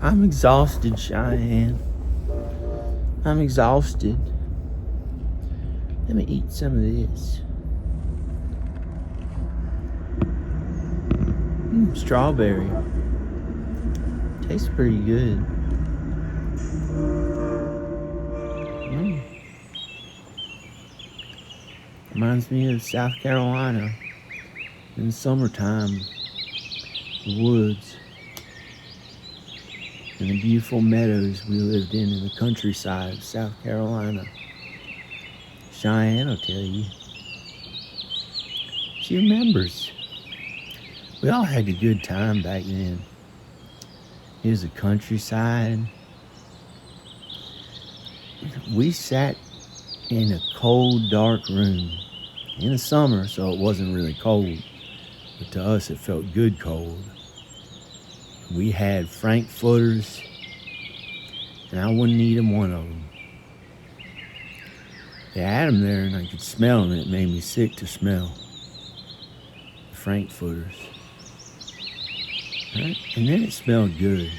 I'm exhausted, Cheyenne. I'm exhausted. Let me eat some of this. Strawberry. Tastes pretty good. Reminds me of South Carolina in the summertime. The woods and the beautiful meadows we lived in the countryside of South Carolina. Cheyenne will tell you. She remembers. We all had a good time back then. It was the countryside. We sat in a cold, dark room in the summer, so it wasn't really cold. But to us, it felt good cold. We had frankfurters, and I wouldn't eat one of them. They had them there, and I could smell them, and it made me sick to smell the frankfurters. Right? And then it smelled good,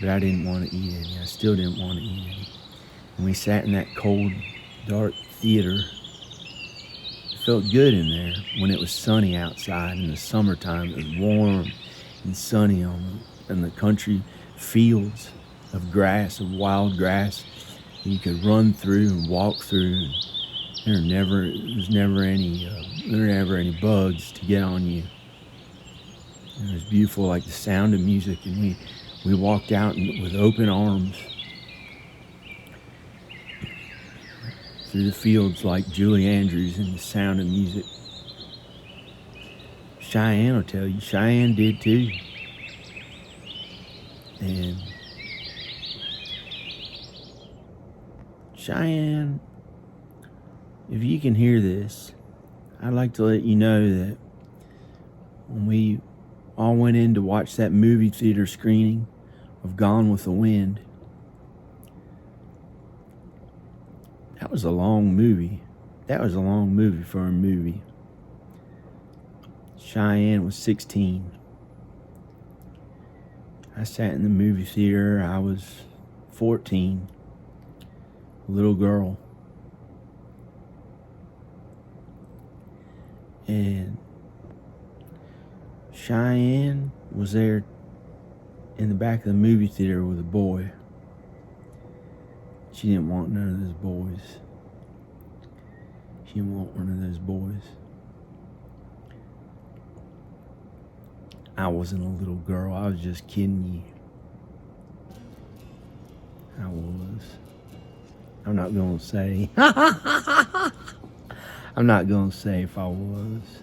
but I didn't want to eat any. I still didn't want to eat any. And we sat in that cold, dark theater. It felt good in there when it was sunny outside in the summertime. It was warm and sunny in the country fields of grass, of wild grass. And you could run through and walk through. And there was never any bugs to get on you. And it was beautiful, like the sound of music. And we walked out with open arms through the fields like Julie Andrews and the sound of music. Cheyenne will tell you, Cheyenne did too. And Cheyenne, if you can hear this, I'd like to let you know that when we all went in to watch that movie theater screening of Gone with the Wind, that was a long movie. That was a long movie for a movie. Cheyenne was 16. I sat in the movie theater. I was 14. A little girl. And Cheyenne was there in the back of the movie theater with a boy. She didn't want none of those boys. She didn't want one of those boys. I wasn't a little girl. I was just kidding you. I was. I'm not going to say. I'm not going to say if I was.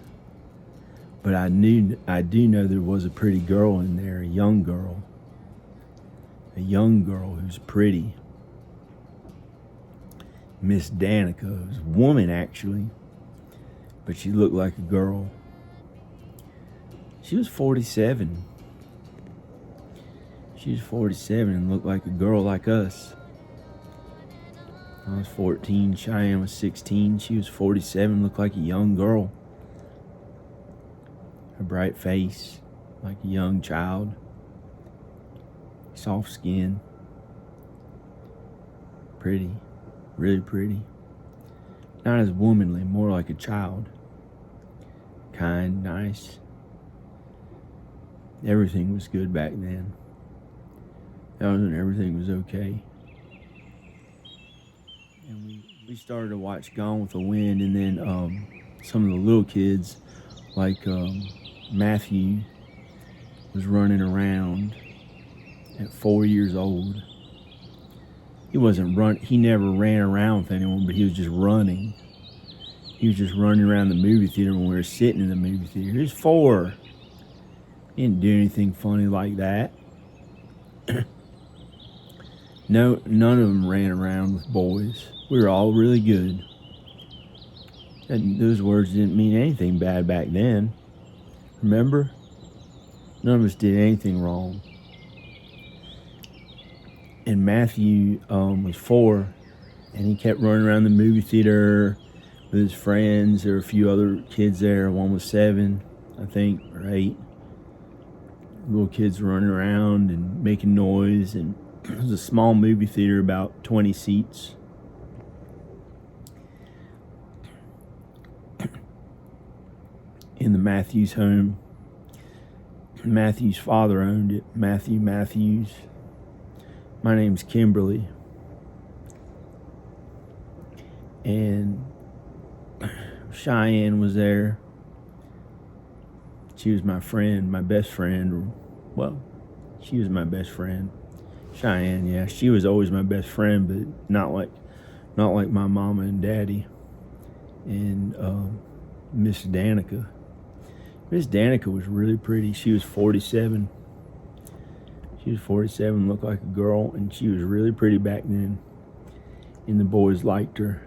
But I do know there was a pretty girl in there, a young girl. A young girl who's pretty. Miss Danica, it was a woman actually, but she looked like a girl. She was 47. She was 47 and looked like a girl like us. I was 14, Cheyenne was 16, she was 47, looked like a young girl. Her bright face, like a young child. Soft skin. Pretty. Really pretty. Not as womanly, more like a child. Kind, nice. Everything was good back then. That was when everything was okay. And we started to watch Gone with the Wind, and then some of the little kids, like Matthew, was running around at 4 years old. He never ran around with anyone, but he was just running. He was just running around the movie theater when we were sitting in the movie theater. He was 4. He didn't do anything funny like that. No, none of them ran around with boys. We were all really good. And those words didn't mean anything bad back then. Remember? None of us did anything wrong. And Matthew was 4, and he kept running around the movie theater with his friends. There were a few other kids there. One was 7, I think, or 8. little kids running around and making noise, and it was a small movie theater, about 20 seats. In the Matthews home. Matthew's father owned it, Matthew Matthews. My name's Kimberly. And Cheyenne was there. She was my friend, my best friend. Well, she was my best friend. Cheyenne, yeah, she was always my best friend, but not like my mama and daddy. And Miss Danica. Miss Danica was really pretty. She was 47. She was 47, looked like a girl, and she was really pretty back then. And the boys liked her.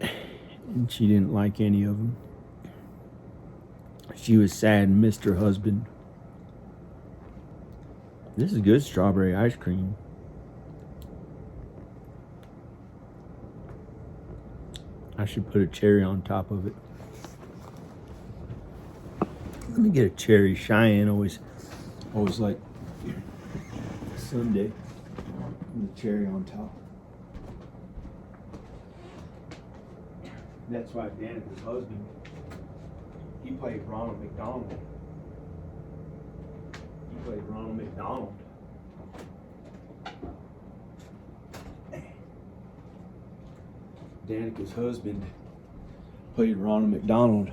And she didn't like any of them. She was sad and missed her husband. This is good strawberry ice cream. I should put a cherry on top of it. Let me get a cherry. Cheyenne always like Sunday with a cherry on top. That's why Danica's husband, he played Ronald McDonald. He played Ronald McDonald. Danica's husband played Ronald McDonald.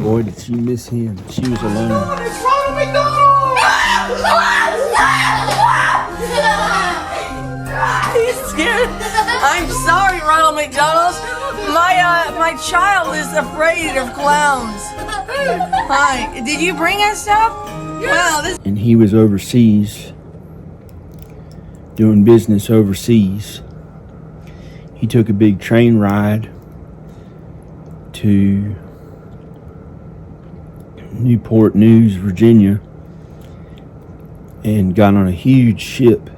Boy, did she miss him. She was alone. It's Ronald McDonald! He's scared. I'm sorry, Ronald McDonald. My child is afraid of clowns. Hi. Did you bring us stuff? Wow, this. And he was overseas, doing business overseas. He took a big train ride to Newport News, Virginia, and got on a huge ship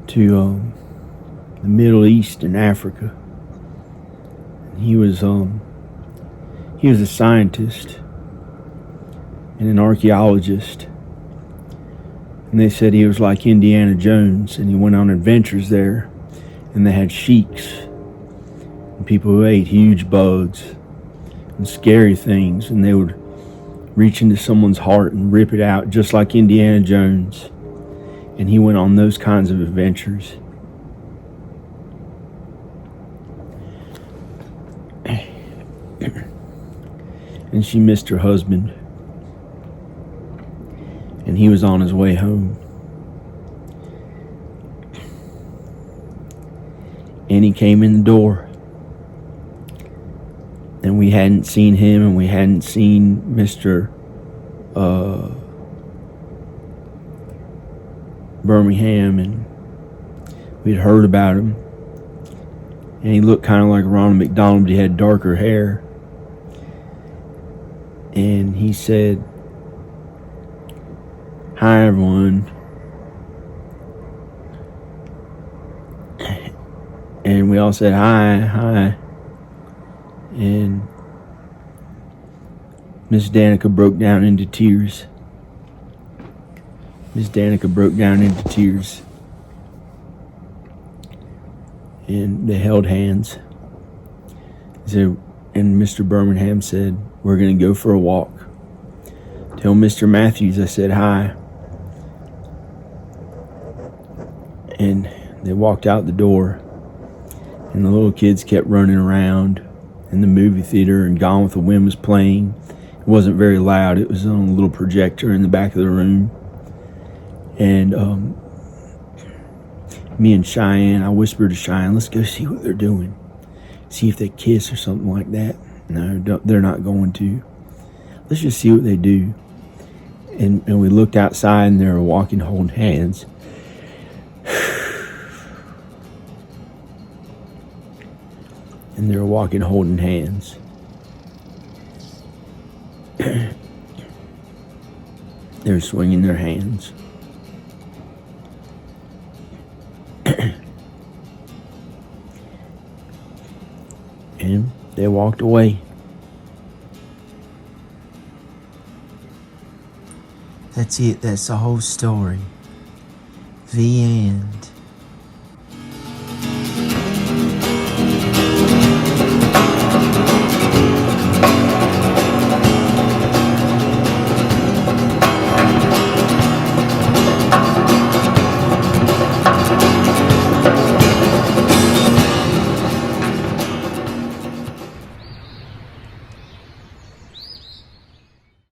to the Middle East and Africa. He was a scientist and an archaeologist, and they said he was like Indiana Jones, and he went on adventures there, and they had sheiks and people who ate huge bugs and scary things, and they would reach into someone's heart and rip it out just like Indiana Jones. And he went on those kinds of adventures. And she missed her husband. And he was on his way home. And he came in the door. And we hadn't seen him, and we hadn't seen Mr. Birmingham, and we'd heard about him. And he looked kind of like Ronald McDonald, but he had darker hair. And he said, "Hi, everyone." And we all said, hi. And Miss Danica broke down into tears. Miss Danica broke down into tears. And they held hands. So, and Mr. Birmingham said, "We're going to go for a walk. Tell Mr. Matthews I said hi." And they walked out the door. And the little kids kept running around in the movie theater, and Gone with the Wind was playing. It wasn't very loud. It was on a little projector in the back of the room. And me and Cheyenne, I whispered to Cheyenne, "Let's go see what they're doing. See if they kiss or something like that." No, they're not going to. Let's just see what they do. And we looked outside, and they were walking holding hands. And they were walking holding hands. They were swinging their hands. And they walked away. That's it. That's the whole story. The end.